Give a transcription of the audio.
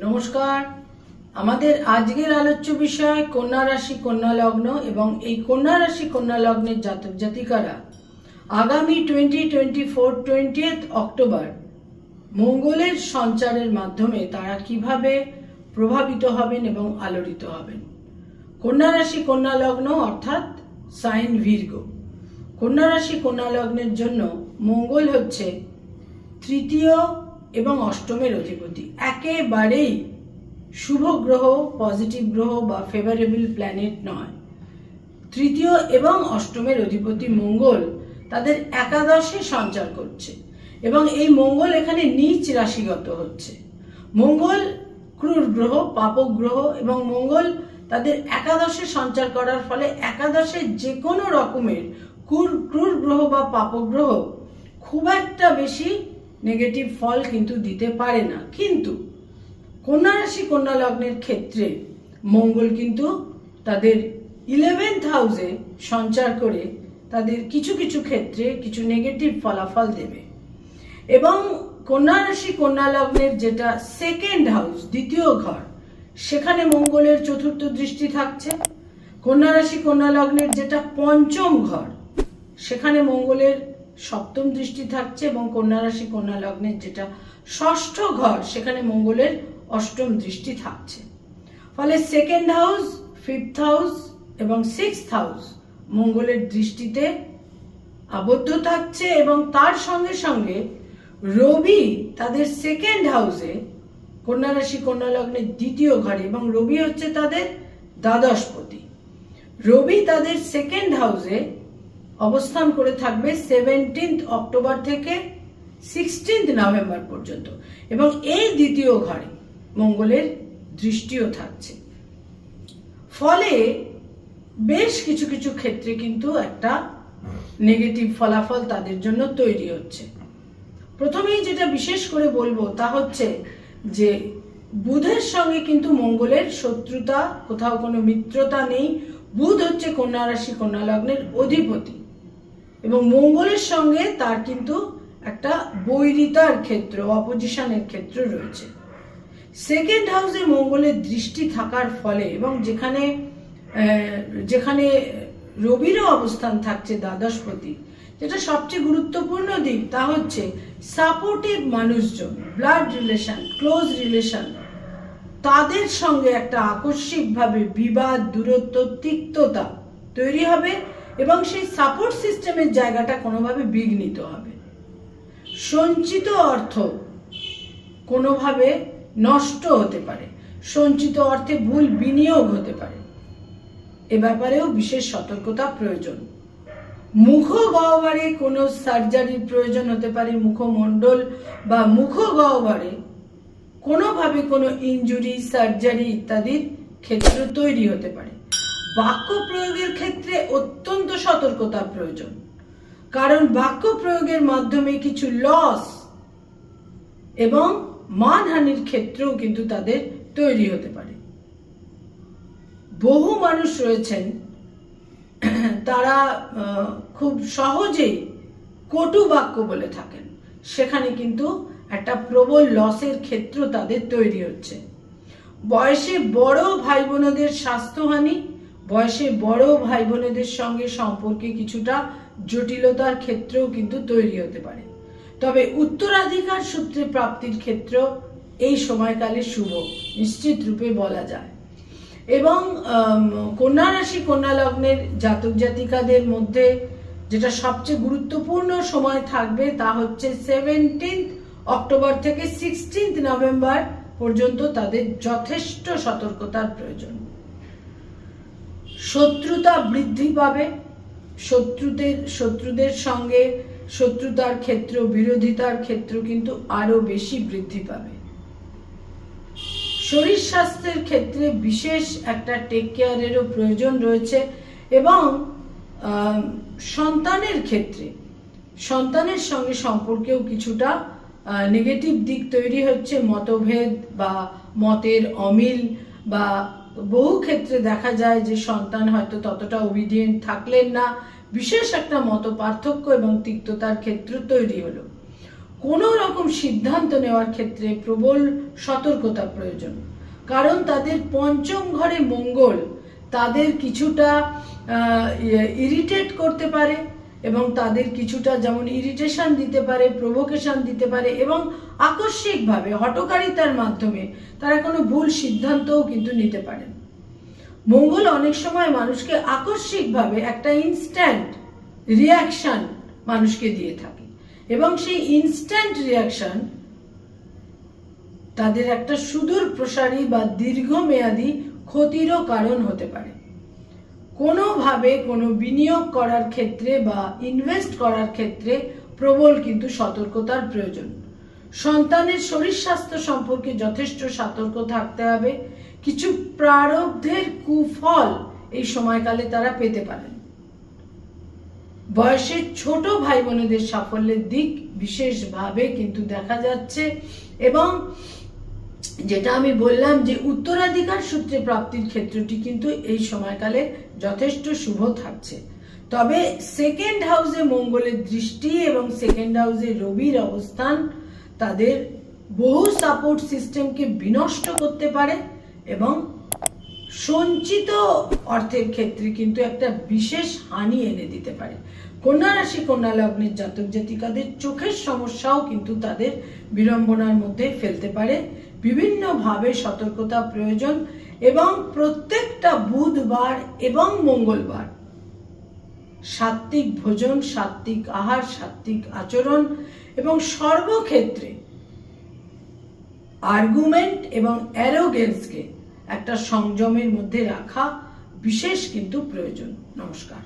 নমস্কার। আমাদের আজকের আলোচ্য বিষয় কন্যা রাশি কন্যা লগ্ন এবং এই কন্যা রাশি কন্যা লগ্নের জাতক জাতিকারা আগামী 2024 অক্টোবর মঙ্গলের সঞ্চারের মাধ্যমে তারা কিভাবে প্রভাবিত হবেন এবং আলোড়িত হবেন। কন্যা রাশি কন্যা লগ্ন অর্থাৎ সাইন ভির্গ। কন্যা রাশি কন্যা লগ্নের জন্য মঙ্গল হচ্ছে তৃতীয় এবং অষ্টমের অধিপতি, একেবারেই শুভ গ্রহ, পজিটিভ গ্রহ বা ফেভারেবল প্ল্যানেট নয়। তৃতীয় এবং অষ্টমের অধিপতি মঙ্গল তাদের একাদশে সঞ্চার করছে এবং এই মঙ্গল এখানে নীচ রাশিগত হচ্ছে। মঙ্গল ক্রূর গ্রহ, পাপক গ্রহ এবং মঙ্গল তাদের একাদশে সঞ্চার করার ফলে একাদশে যে কোনো রকমের ক্রূর গ্রহ বা পাপক গ্রহ খুব একটা বেশি নেগেটিভ ফল কিন্তু দিতে পারে না। কিন্তু কন্যা রাশি কন্যা লগ্নের ক্ষেত্রে মঙ্গল কিন্তু তাদের 11th হাউসে সঞ্চার করে তাদের কিছু কিছু ক্ষেত্রে কিছু নেগেটিভ ফলাফল দেবে। এবং কন্যা রাশি কন্যা লগ্নের যেটা সেকেন্ড হাউস, দ্বিতীয় ঘর, সেখানে মঙ্গলের চতুর্থ দৃষ্টি থাকছে। কন্যা রাশি কন্যা লগ্নের যেটা পঞ্চম ঘর, সেখানে মঙ্গলের সপ্তম দৃষ্টি থাকছে এবং কন্যা রাশি কন্যা লগ্নের যেটা ষষ্ঠ ঘর, সেখানে মঙ্গলের অষ্টম দৃষ্টি থাকছে। ফলে সেকেন্ড হাউস, ফিফথ হাউস এবং সিক্সথ হাউস মঙ্গলের দৃষ্টিতে আবদ্ধ থাকছে এবং তার সঙ্গে সঙ্গে রবি তাদের সেকেন্ড হাউসে কন্যা রাশি কন্যা লগ্নের দ্বিতীয় ঘরে, এবং রবি হচ্ছে তাদের দ্বাদশপতি। রবি তাদের সেকেন্ড হাউসে অবস্থান করে থাকবে 17 অক্টোবর থেকে 16 নভেম্বর পর্যন্ত এবং এই দ্বিতীয় ঘরে মঙ্গলের দৃষ্টিও থাকছে। ফলে বেশ কিছু কিছু ক্ষেত্রে কিন্তু একটা নেগেটিভ ফলাফল তাদের জন্য তৈরি হচ্ছে। প্রথমেই যেটা বিশেষ করে বলবো তা হচ্ছে যে বুধের সঙ্গে কিন্তু মঙ্গলের শত্রুতা, কোথাও কোনো মিত্রতা নেই। বুধ হচ্ছে কন্যা রাশি কন্যা লগ্নের অধিপতি এবং মঙ্গলের সঙ্গে তার কিন্তু একটা বৈরিতার ক্ষেত্র, অপোজিশনের ক্ষেত্র রয়েছে। সেকেন্ড হাউসে মঙ্গলের দৃষ্টি থাকার ফলে এবং যেখানে রবিরও অবস্থান থাকছে দ্বাদশপতি, যেটা সবচেয়ে গুরুত্বপূর্ণ দিক তা হচ্ছে সাপোর্টিভ মানুষজন, ব্লাড রিলেশন, ক্লোজ রিলেশন, তাদের সঙ্গে একটা আকস্মিকভাবে বিবাদ, দূরত্ব, তিক্ততা তৈরি হবে এবং সেই সাপোর্ট সিস্টেমের জায়গাটা কোনোভাবে বিঘ্নিত হবে। সঞ্চিত অর্থ কোনোভাবে নষ্ট হতে পারে, সঞ্চিত অর্থে ভুল বিনিয়োগ হতে পারে, এ ব্যাপারেও বিশেষ সতর্কতা প্রয়োজন। মুখ গহ্বরে কোনো সার্জারির প্রয়োজন হতে পারে, মুখমণ্ডল বা মুখ গহ্বরে কোনোভাবে কোনো ইনজুরি, সার্জারি ইত্যাদির ক্ষেত্র তৈরি হতে পারে। বাক্য প্রয়োগের ক্ষেত্রে অত্যন্ত সতর্কতার প্রয়োজন, কারণ বাক্য প্রয়োগের মাধ্যমে কিছু লস এবং মানহানির ক্ষেত্রেও কিন্তু তাদের তৈরি হতে পারে। বহু মানুষ রয়েছেন তারা খুব সহজেই কটু বাক্য বলে থাকেন, সেখানে কিন্তু একটা প্রবল লসের ক্ষেত্র তাদের তৈরি হচ্ছে। বয়সে বড় ভাই বোনদের স্বাস্থ্যহানি, বয়সে বড় ভাই বোনদের সঙ্গে সম্পর্কে কিছুটা জটিলতার ক্ষেত্রেও কিন্তু তৈরি হতে পারে। তবে উত্তরাধিকার সূত্রে প্রাপ্তির ক্ষেত্র এই সময়কালে শুভ নিশ্চিত রূপে বলা যায়। এবং কন্যা রাশি কন্যা লগ্নের জাতক জাতিকাদের মধ্যে যেটা সবচেয়ে গুরুত্বপূর্ণ সময় থাকবে তা হচ্ছে 17 অক্টোবর থেকে 16 নভেম্বর পর্যন্ত তাদের যথেষ্ট সতর্কতার প্রয়োজন। শত্রুতা বৃদ্ধি পাবে, শত্রুদের সঙ্গে শত্রুতার ক্ষেত্র, বিরোধিতার ক্ষেত্র কিন্তু আরো বেশি বৃদ্ধি পাবে। শরীর স্বাস্থ্যের ক্ষেত্রে বিশেষ একটা টেক কেয়ারেরও প্রয়োজন রয়েছে এবং সন্তানের ক্ষেত্রে সন্তানের সঙ্গে সম্পর্কেও কিছুটা নেগেটিভ দিক তৈরি হচ্ছে। মতভেদ বা মতের অমিল বা বহু ক্ষেত্রে দেখা যায় যে সন্তান হয়তো ততটা ওবিডিয়েন্ট থাকলেন না, বিশেষ একটা মত পার্থক্য এবং তিক্ততার ক্ষেত্র তৈরি হলো। কোনো রকম সিদ্ধান্ত নেওয়ার ক্ষেত্রে প্রবল সতর্কতা প্রয়োজন, কারণ তাদের পঞ্চম ঘরে মঙ্গল তাদের কিছুটা ইরিটেট করতে পারে এবং তাদের কিছুটা যেমন ইরিটেশন দিতে পারে, প্রভোকেশন দিতে পারে এবং আকস্মিকভাবে হঠকারিতার মাধ্যমে তারা কোনো ভুল সিদ্ধান্তও কিন্তু নিতে পারেন। মঙ্গল অনেক সময় মানুষকে আকস্মিকভাবে একটা ইনস্ট্যান্ট রিয়াকশন মানুষকে দিয়ে থাকে এবং সেই ইনস্ট্যান্ট রিয়াকশন তাদের একটা সুদূর প্রসারী বা দীর্ঘমেয়াদী ক্ষতিরও কারণ হতে পারে। কোনোভাবে কোনো বিনিয়োগ করার ক্ষেত্রে বা ইনভেস্ট করার ক্ষেত্রে প্রবল কিন্তু সতর্কতার প্রয়োজন। সন্তানের শরীর স্বাস্থ্য সম্পর্কে যথেষ্ট সতর্ক থাকতে হবে। কিছু প্রারব্ধের কুফল এই সময়কালে তারা পেতে পারেন। বয়সে ছোট ভাই বোনেদের সাফল্যের দিক বিশেষভাবে কিন্তু দেখা যাচ্ছে এবং যেটা আমি বললাম যে উত্তরাধিকার সূত্রে প্রাপ্তির ক্ষেত্রটি কিন্তু এই সময়কালে যথেষ্ট শুভ থাকছে। তবে সেকেন্ড হাউসে মঙ্গলের দৃষ্টি এবং সেকেন্ড হাউসে রবির অবস্থান তাদের বহু সাপোর্ট সিস্টেমকে বিনষ্ট করতে পারে এবং সঞ্চিত অর্থের ক্ষেত্রে কিন্তু একটা বিশেষ হানি এনে দিতে পারে। কন্যা রাশি কন্যা লগ্নের জাতক জাতিকাদের চোখের সমস্যাও কিন্তু তাদের বিড়ম্বনার মধ্যে ফেলতে পারে। বিভিন্নভাবে সতর্কতা প্রয়োজন এবং প্রত্যেকটা বুধবার এবং মঙ্গলবার সাত্ত্বিক ভোজন, সাত্ত্বিক আহার, সাত্ত্বিক আচরণ এবং সর্বক্ষেত্রে আর্গুমেন্ট এবং অ্যারোগেন্সকে একটা সংযমের মধ্যে রাখা বিশেষ কিন্তু প্রয়োজন। নমস্কার।